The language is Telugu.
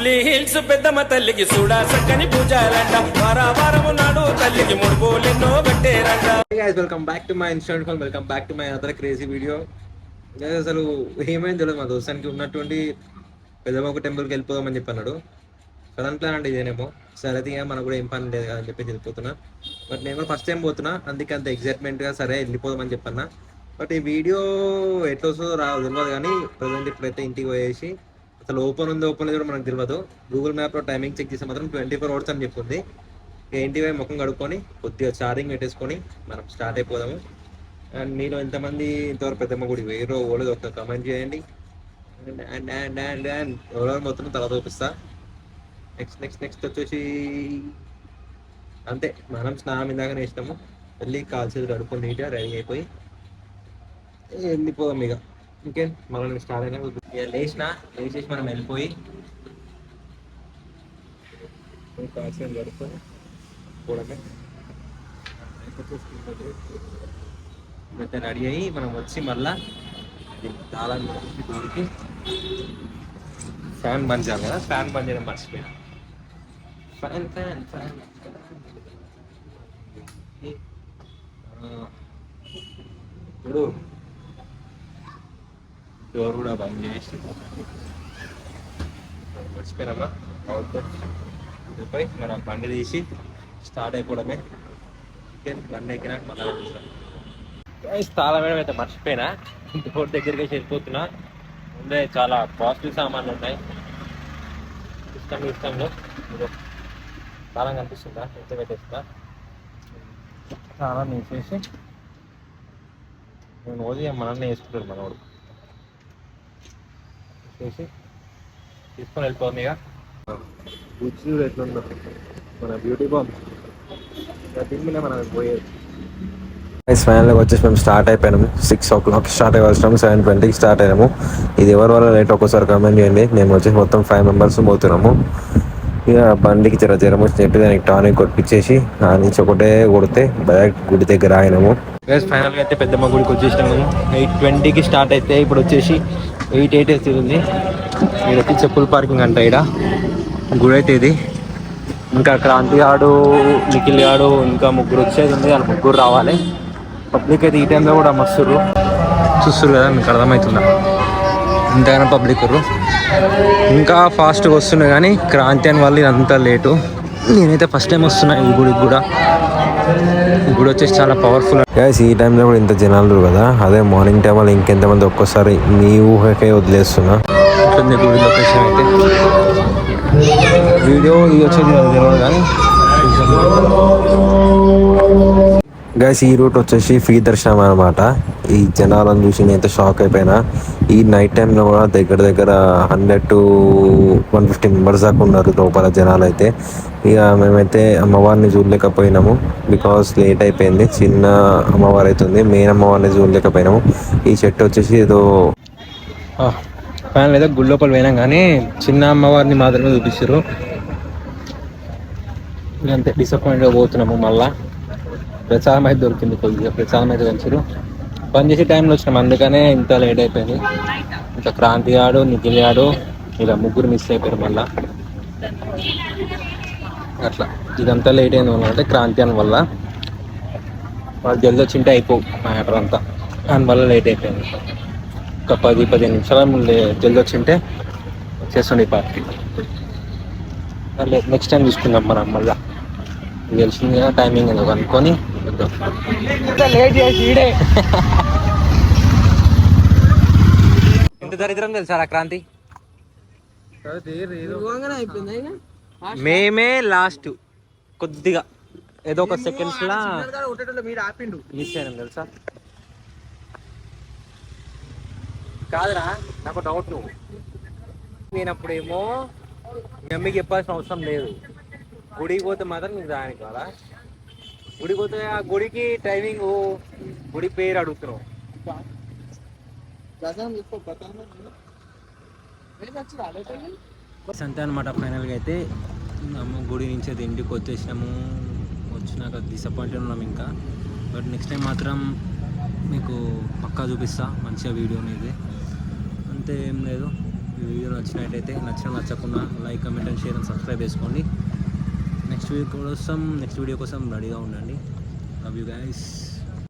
జూబ్లీ హిల్స్ పెద్దమ్మ తల్లికి చూడా చక్కని పూజారంట వారము నాడు తల్లికి ముడుపులెన్నో పెట్టేరంట. Welcome back to my Instagram, welcome back to my other crazy video. అసలు ఏమైంది తెలియదు, మా దోస్తానికి ఉన్నటువంటి పెద్దమ్మ టెంపుల్కి వెళ్ళిపోదామని చెప్పి అన్నాడు. సడన్ ప్లాన్ అంటే ఇదేనేమో. సరే అయితే మనకు కూడా ఏం పని లేదు కదా అని చెప్పి వెళ్ళిపోతున్నా. బట్ నేను కూడా ఫస్ట్ టైం పోతున్నా, అందుకే అంత ఎగ్జైట్మెంట్గా సరే వెళ్ళిపోదామని చెప్పన్నా. బట్ ఈ వీడియో ఎట్లా వస్తుందో తెలియదు, కానీ ప్రజెంట్ ఇప్పుడైతే ఇంటికి పోయేసి అసలు ఓపెన్ లేదు కూడా మనకు తెలియదు. గూగుల్ మ్యాప్లో టైమింగ్ చెక్ చేస్తే మాత్రం 24 hours అని చెప్తుంది. ఇంటి పోయి ముఖం కడుక్కొని కొద్దిగా ఛార్జింగ్ పెట్టేసుకొని మనం స్టార్ట్ అయిపోదాము. అండ్ మీలో ఎంతమంది ఇంతవరకు పెద్దమ్మ గుడి వేరే ఓలేదు ఒక కమెంట్ చేయండి. అండ్ ఎవరెవరు మొత్తం తర్వాత చూపిస్తా. నెక్స్ట్ వచ్చేసి అంతే, మనం స్నానం ఇందాకనే ఇష్టము. వెళ్ళి కాల్చేది కడుక్కొని నీట్గా రెడీ అయిపోయి వెళ్ళిపోదాం. ఇక ఇంకేం మనం స్టార్ట్ అయినా లేచేసి మనం వెళ్ళిపోయి కాల్చేది కడుక్కొని పోవడమే. అయితే రెడీ అయ్యి మనం వచ్చి మళ్ళా తాళం దూరికి ఫ్యాన్ బంద్ చేయాలి కదా, ఫ్యాన్ బంద్ చేయడం మర్చిపోయినా. ఫ్యాన్ ఇప్పుడు డోర్ కూడా బంద్ చేసి మర్చిపోయినామా. పోయి మనం బండి తీసి స్టార్ట్ అయిపోవడమే. బండి ఎక్కినాక మళ్ళీ తాళం వేయడం అయితే మర్చిపోయినా. డోర్ దగ్గరికి వెళ్ళిపోతున్నా. ముందే చాలా కాస్ట్లీ సామాన్లు ఉన్నాయి. ఇష్టంలో తాళం కనిపిస్తుందా, ఎంత పెట్టేస్తా. తాళం వేసేసి నేను ఓది మనల్ని వేసుకుంటాడు మనోడు. వేసి తీసుకొని వెళ్ళిపోతుంది. ఇక బుజ్జి ఎట్లుందో మన బ్యూటీ బాంబ్ దీని మనం పోయేది. ఫైనల్గా వచ్చేసి మేము స్టార్ట్ అయిపోయినాము. 6 o'clock స్టార్ట్ అయ్యాము, 7:20కి స్టార్ట్ అయినాము. ఇది ఎవరి వల్ల లేట్ ఒక్కసారి కమెంట్ చేయండి. మేము వచ్చేసి మొత్తం 5 members పోతున్నాము. ఇక బండికి జ్వరం వచ్చి చెప్పి దానికి టానిక్ కొట్టించేసి ఆ నుంచి ఒకటే కొడితే డైరెక్ట్ గుడి దగ్గర ఆగినాము. ఫైనల్గా అయితే పెద్దమ్మ గుడికి వచ్చేసినాము. 8:20కి స్టార్ట్ అయితే ఇప్పుడు వచ్చేసి 8 అవుతుంది. ఇక్కడ వచ్చి చెప్పుల పార్కింగ్ అంట. ఇక్కడ గుడి అయితే ఇది. ఇంకా క్రాంతి గాడు, నిఖిల్ గాడు, ఇంకా ముగ్గురు వచ్చేది ఉంది. వాళ్ళు ముగ్గురు రావాలి. పబ్లిక్ అయితే ఈ టైంలో కూడా మస్తురు చూస్తారు కదా, మీకు అర్థమవుతుందా ఇంతగానో పబ్లిక్. ఇంకా ఫాస్ట్గా వస్తున్నాయి కానీ క్రాంతి అని వాళ్ళు ఇదంతా లేటు. నేనైతే ఫస్ట్ టైం వస్తున్నా ఈ గుడికి కూడా. ఈ గుడి వచ్చేసి చాలా పవర్ఫుల్. ఈ టైంలో కూడా ఇంత జనాలు కదా, అదే మార్నింగ్ టైం వాళ్ళు ఇంకెంతమంది ఒక్కసారి మీ ఊహకే వదిలేస్తున్నా. గుడి లొకేషన్ అయితే వీడియో ఇది వచ్చేది తెలియదు కానీ గైస్ ఈ రూట్ వచ్చేసి ఫ్రీ దర్శనం అనమాట. ఈ జనాలను చూసి నేను షాక్ అయిపోయినా. ఈ నైట్ టైంలో కూడా దగ్గర 100 to 150 members దాకా ఉన్నారు లోపల జనాలు అయితే. ఇక మేమైతే అమ్మవారిని చూడలేకపోయినాము బికాస్ లేట్ అయిపోయింది. చిన్న అమ్మవారు అవుతుంది, మెయిన్ అమ్మవారిని చూడలేకపోయినాము. ఈ చెట్టు వచ్చేసి ఏదో ఫ్యాన్ లేదా గుడి లోపల పోయినాం కానీ చిన్న అమ్మవారిని మాత్రమే చూపిస్తారు. అంతే డిసప్పాయింట్గా పోతున్నాము. మళ్ళా ప్రచారం అయితే దొరికింది, కొద్దిగా ప్రచారం అయితే కలిసిరు. పని చేసే టైంలో వచ్చినాం, అందుకనే ఇంత లేట్ అయిపోయింది. ఇంకా క్రాంతి ఆడు, నిఖిల్ ఆడు ఇలా ముగ్గురు మిస్ అయిపోయారు. మళ్ళా అట్లా ఇదంతా లేట్ అయింది అంటే క్రాంతి అని వల్ల. వాళ్ళు జల్ది వచ్చింటే అయిపోవు మ్యాటర్ అంతా, దానివల్ల లేట్ అయిపోయింది. ఒక 10-15 నిమిషాలు జల్ది వచ్చింటే వచ్చేస్తుండే ఈ పార్టీ. నెక్స్ట్ టైం చూసుకుందాం మనం. మళ్ళీ తెలిసింది కదా టైమింగ్ ఎందుకు అనుకొని లేట్ చేసి ఎంత దరిద్రం తెలుసా క్రాంతి. మేమే లాస్ట్ కొద్దిగా ఏదో ఒక సెకండ్స్ లా మిస్ అయినాం తెలుసా. కాదురా, నాకు డౌట్. నువ్వు నేనప్పుడేమో మీ అమ్మకి చెప్పాల్సిన అవసరం లేదు, గుడికి పోతే మాత్రం నువ్వు రాని కదా. గుడికి పోతే ఆ గుడికి టైమింగ్, గుడి పేరు అడుగుతున్నావు. అంతే అనమాట. ఫైనల్గా అయితే అమ్మ గుడి నుంచి అయితే ఇంటికి వచ్చేసినాము. వచ్చినాక డిసప్పాయింట్ ఉన్నాము ఇంకా. బట్ నెక్స్ట్ టైం మాత్రం మీకు పక్కా చూపిస్తా మంచిగా వీడియో అనేది. అంతే, ఏం లేదు. ఈ వీడియో నచ్చినట్టయితే నచ్చకుండా like comment and share and subscribe చేసుకోండి. నెక్స్ట్ వీడియో కోసం రెడీగా ఉండండి. Love you guys.